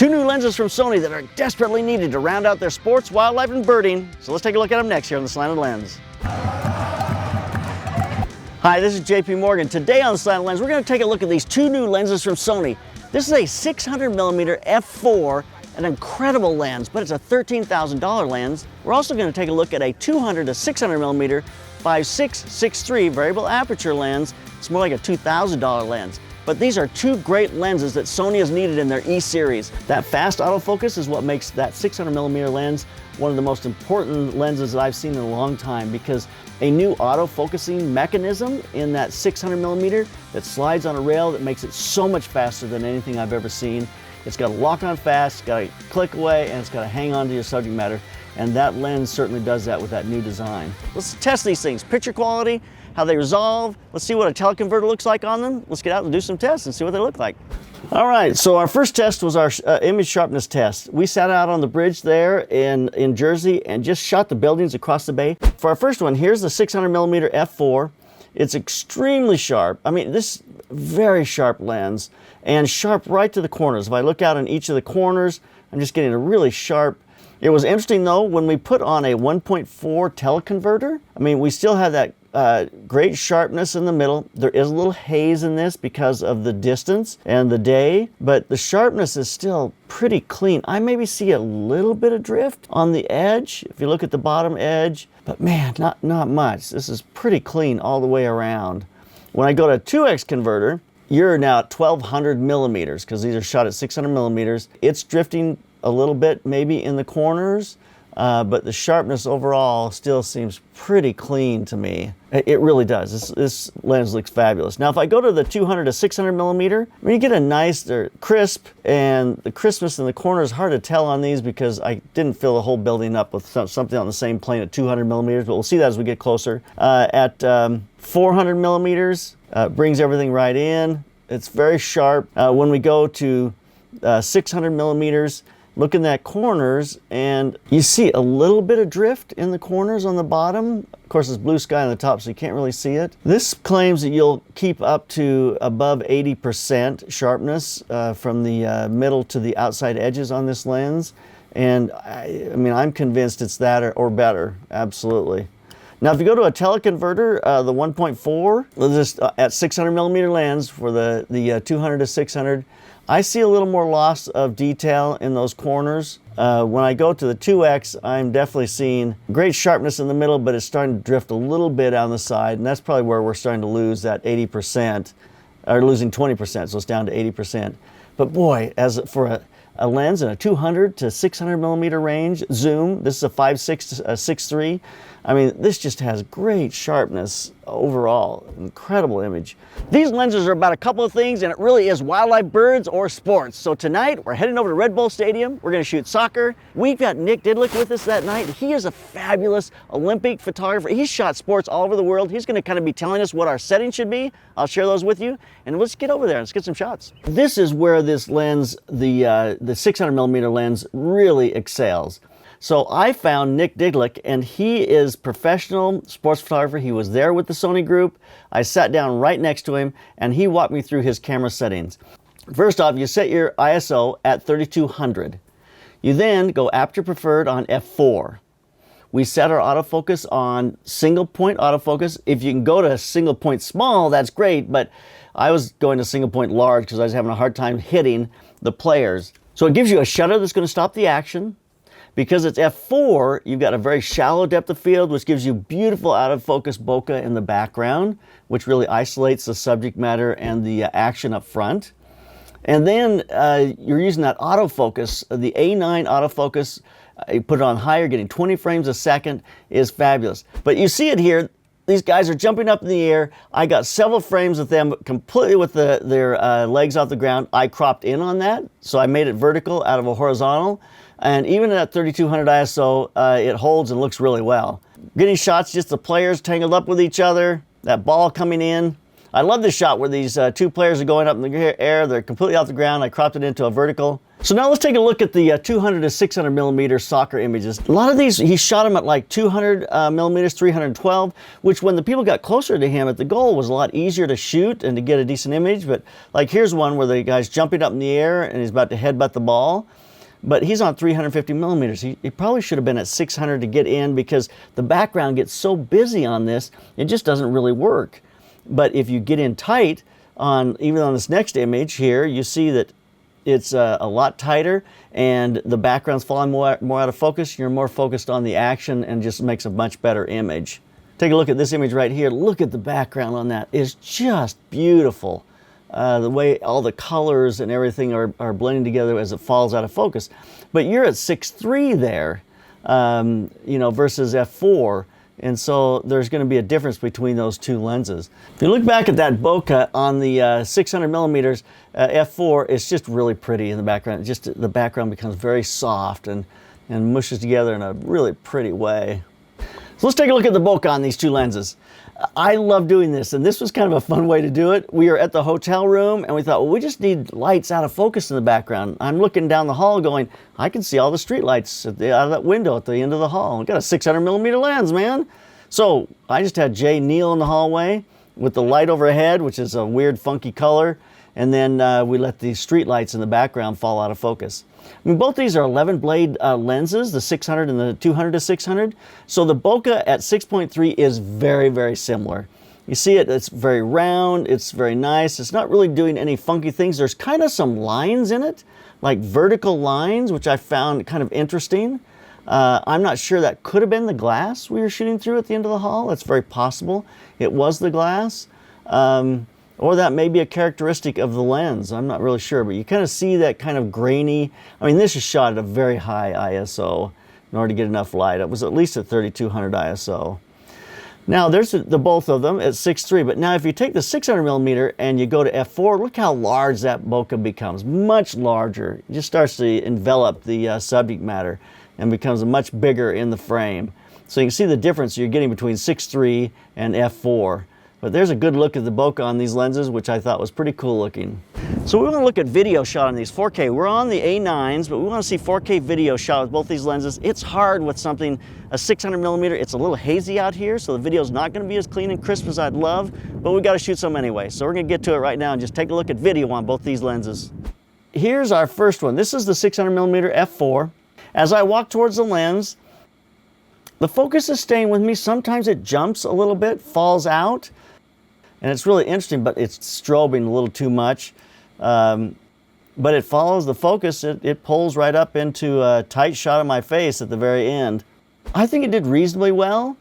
Two new lenses from Sony that are desperately needed to round out their sports, wildlife, and birding. So let's take a look at them next here on The Slanted Lens. Hi, this is JP Morgan. Today on The Slanted Lens, we're going to take a look at these two new lenses from Sony. This is a 600mm f4, an incredible lens, but it's a $13,000 lens. We're also going to take a look at a 200 to 600mm 5.6/6.3 variable aperture lens. It's more like a $2,000 lens. But these are two great lenses that Sony has needed in their E-series. That fast autofocus is what makes that 600mm lens one of the most important lenses that I've seen in a long time, because a new autofocusing mechanism in that 600mm that slides on a rail that makes it so much faster than anything I've ever seen. It's got to lock on fast, it's got to click away, and it's got to hang on to your subject matter. And that lens certainly does that with that new design. Let's test these things. Picture quality, how they resolve. Let's see what a teleconverter looks like on them. Let's get out and do some tests and see what they look like. All right, so our first test was our image sharpness test. We sat out on the bridge there in Jersey and just shot the buildings across the bay. For our first one, here's the 600mm f4. It's extremely sharp. I mean, this very sharp lens, and sharp right to the corners. If I look out in each of the corners, I'm just getting a really sharp. It was interesting though, when we put on a 1.4 teleconverter, I mean, we still had that great sharpness in the middle. There is a little haze in this because of the distance and the day, but the sharpness is still pretty clean. I maybe see a little bit of drift on the edge, if you look at the bottom edge, but man, not much. This is pretty clean all the way around. When I go to 2x converter, you're now at 1200 millimeters, because these are shot at 600mm. It's drifting a little bit maybe in the corners, but the sharpness overall still seems pretty clean to me. It really does. This lens looks fabulous. Now if I go to the 200 to 600mm, I mean, you get a nice crisp, and the crispness in the corner is hard to tell on these because I didn't fill the whole building up with something on the same plane at 200mm, but we'll see that as we get closer. At 400mm, brings everything right in. It's very sharp. When we go to 600mm, look in that corners, and you see a little bit of drift in the corners on the bottom. Of course, it's blue sky on the top, so you can't really see it. This claims that you'll keep up to above 80% sharpness from the middle to the outside edges on this lens. And I mean, I'm convinced it's that or better, absolutely. Now, if you go to a teleconverter, the 1.4, just at 600mm lens for the 200 to 600, I see a little more loss of detail in those corners. When I go to the 2x, I'm definitely seeing great sharpness in the middle, but it's starting to drift a little bit on the side, and that's probably where we're starting to lose that 80%, or losing 20%, so it's down to 80%. But boy, as for a lens in a 200 to 600mm range, zoom, this is a 5.6/6.3. I mean, this just has great sharpness overall, incredible image. These lenses are about a couple of things, and it really is wildlife, birds, or sports. So tonight, we're heading over to Red Bull Stadium. We're gonna shoot soccer. We've got Nick Didlick with us that night. He is a fabulous Olympic photographer. He's shot sports all over the world. He's gonna kind of be telling us what our setting should be. I'll share those with you, and let's get over there and let's get some shots. This is where this lens, the 600mm lens, really excels. So I found Nick Didlick, and he is professional sports photographer. He was there with the Sony group. I sat down right next to him, and he walked me through his camera settings. First off, you set your ISO at 3200. You then go aperture preferred on f4. We set our autofocus on single point autofocus. If you can go to single point small, that's great, but I was going to single point large because I was having a hard time hitting the players. So it gives you a shutter that's going to stop the action. Because it's f4, you've got a very shallow depth of field, which gives you beautiful out of focus bokeh in the background, which really isolates the subject matter and the action up front. And then you're using that autofocus, the A9 autofocus. You put it on higher, getting 20 frames a second is fabulous. But you see it here. These guys are jumping up in the air. I got several frames of them completely with their legs off the ground. I cropped in on that, so I made it vertical out of a horizontal. And even at 3200 ISO, it holds and looks really well. Getting shots, just the players tangled up with each other, that ball coming in. I love this shot where these two players are going up in the air. They're completely off the ground. I cropped it into a vertical. So now let's take a look at the 200 to 600 millimeter soccer images. A lot of these, he shot them at like 200 millimeters, 312, which when the people got closer to him at the goal was a lot easier to shoot and to get a decent image. But like here's one where the guy's jumping up in the air and he's about to headbutt the ball. But he's on 350 millimeters. He probably should have been at 600 to get in because the background gets so busy on this, it just doesn't really work. But if you get in tight, even on this next image here, you see that it's a lot tighter and the background's falling more out of focus. You're more focused on the action and just makes a much better image. Take a look at this image right here. Look at the background on that. It's just beautiful. The way all the colors and everything are blending together as it falls out of focus. But you're at 6.3 there, you know, versus f4. And so there's going to be a difference between those two lenses. If you look back at that bokeh on the 600 millimeters f4, it's just really pretty in the background. Just the background becomes very soft and mushes together in a really pretty way. So let's take a look at the bokeh on these two lenses. I love doing this, and this was kind of a fun way to do it. We are at the hotel room, and we thought, well, we just need lights out of focus in the background. I'm looking down the hall going, I can see all the street lights out of that window at the end of the hall. I've got a 600 millimeter lens, man. So I just had Jay kneel in the hallway with the light overhead, which is a weird, funky color, and then we let the street lights in the background fall out of focus. I mean, both these are 11 blade lenses, the 600 and the 200 to 600. So the bokeh at 6.3 is very, very similar. You see it, it's very round, it's very nice. It's not really doing any funky things. There's kind of some lines in it, like vertical lines, which I found kind of interesting. I'm not sure that could have been the glass we were shooting through at the end of the hall. That's very possible. It was the glass. Or that may be a characteristic of the lens. I'm not really sure, but you kind of see that kind of grainy. I mean, this is shot at a very high ISO in order to get enough light. It was at least at 3200 ISO. Now, there's the both of them at 6.3, but now if you take the 600 millimeter and you go to f4, look how large that bokeh becomes. Much larger. It just starts to envelop the subject matter and becomes much bigger in the frame. So you can see the difference you're getting between 6.3 and f4. But there's a good look at the bokeh on these lenses, which I thought was pretty cool looking. So we want to look at video shot on these 4K. We're on the A9s, but we want to see 4K video shot with both these lenses. It's hard with something, a 600 millimeter. It's a little hazy out here, so the video's not going to be as clean and crisp as I'd love, but we got to shoot some anyway. So we're going to get to it right now and just take a look at video on both these lenses. Here's our first one. This is the 600 millimeter f4. As I walk towards the lens, the focus is staying with me. Sometimes it jumps a little bit, falls out. And it's really interesting, but it's strobing a little too much. But it follows the focus. It pulls right up into a tight shot of my face at the very end. I think it did reasonably well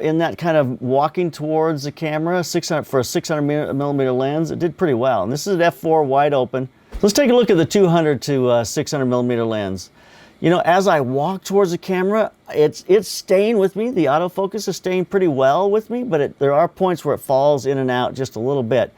in that kind of walking towards the camera. For a 600 millimeter lens, it did pretty well. And this is at f4 wide open. Let's take a look at the 200 to 600 millimeter lens. You know, as I walk towards the camera, it's staying with me. The autofocus is staying pretty well with me, but there are points where it falls in and out just a little bit.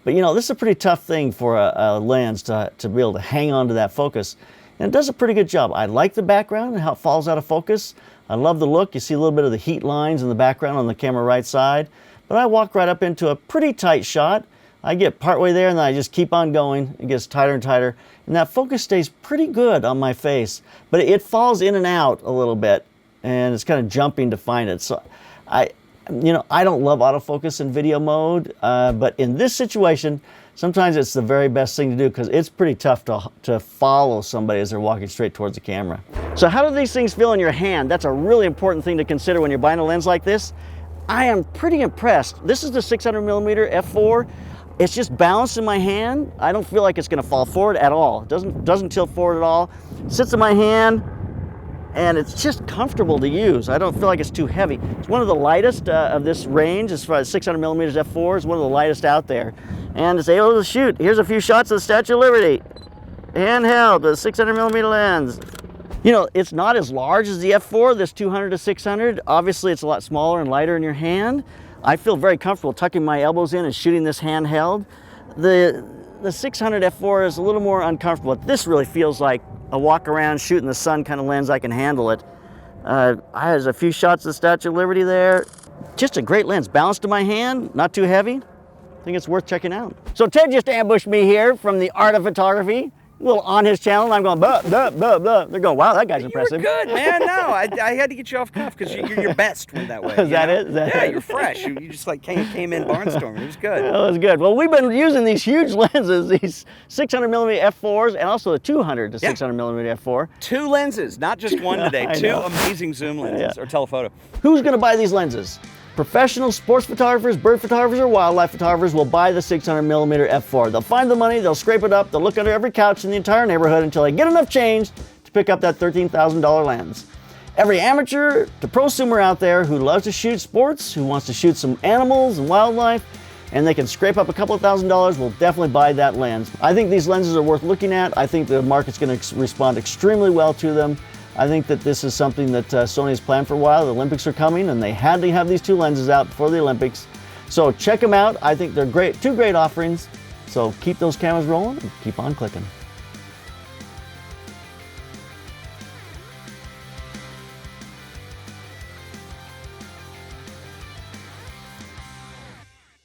But you know, this is a pretty tough thing for a lens to be able to hang on to that focus. And it does a pretty good job. I like the background and how it falls out of focus. I love the look. You see a little bit of the heat lines in the background on the camera right side. But I walk right up into a pretty tight shot. I get partway there and then I just keep on going. It gets tighter and tighter. And that focus stays pretty good on my face, but it falls in and out a little bit and it's kind of jumping to find it. So I don't love autofocus in video mode, but in this situation, sometimes it's the very best thing to do because it's pretty tough to follow somebody as they're walking straight towards the camera. So how do these things feel in your hand? That's a really important thing to consider when you're buying a lens like this. I am pretty impressed. This is the 600 millimeter f4. It's just balanced in my hand. I don't feel like it's gonna fall forward at all. It doesn't tilt forward at all. It sits in my hand and it's just comfortable to use. I don't feel like it's too heavy. It's one of the lightest of this range as far as 600 millimeters f4 is one of the lightest out there. And it's able to shoot. Here's a few shots of the Statue of Liberty. Handheld with a 600 millimeter lens. You know, it's not as large as the f4, this 200 to 600. Obviously it's a lot smaller and lighter in your hand. I feel very comfortable tucking my elbows in and shooting this handheld. The 600 f4 is a little more uncomfortable. This really feels like a walk around, shoot in the sun kind of lens. I can handle it. There's a few shots of the Statue of Liberty there. Just a great lens, balanced in my hand, not too heavy. I think it's worth checking out. So Ted just ambushed me here from the Art of Photography. A little on his channel, and I'm going, blah, blah, blah, blah. They're going, wow, that guy's impressive. You were good, man. No, I had to get you off cuff because you're your best when that way. Is that it? Is that yeah, it? you're fresh. You just like came in barnstorming. It was good. That was good. Well, we've been using these huge lenses, these 600mm f4s, and also the 200 to 600mm f4. 2 lenses, not just one today. I 2 know. amazing zoom lenses or telephoto. Who's going to buy these lenses? Professional sports photographers, bird photographers, or wildlife photographers will buy the 600mm f4. They'll find the money, they'll scrape it up, they'll look under every couch in the entire neighborhood until they get enough change to pick up that $13,000 lens. Every amateur to prosumer out there who loves to shoot sports, who wants to shoot some animals and wildlife, and they can scrape up a couple of $1,000s, will definitely buy that lens. I think these lenses are worth looking at. I think the market's going to respond extremely well to them. I think that this is something that Sony's planned for a while. The Olympics are coming, and they had to have these 2 lenses out before the Olympics. So check them out. I think they're great, 2 great offerings. So keep those cameras rolling and keep on clicking.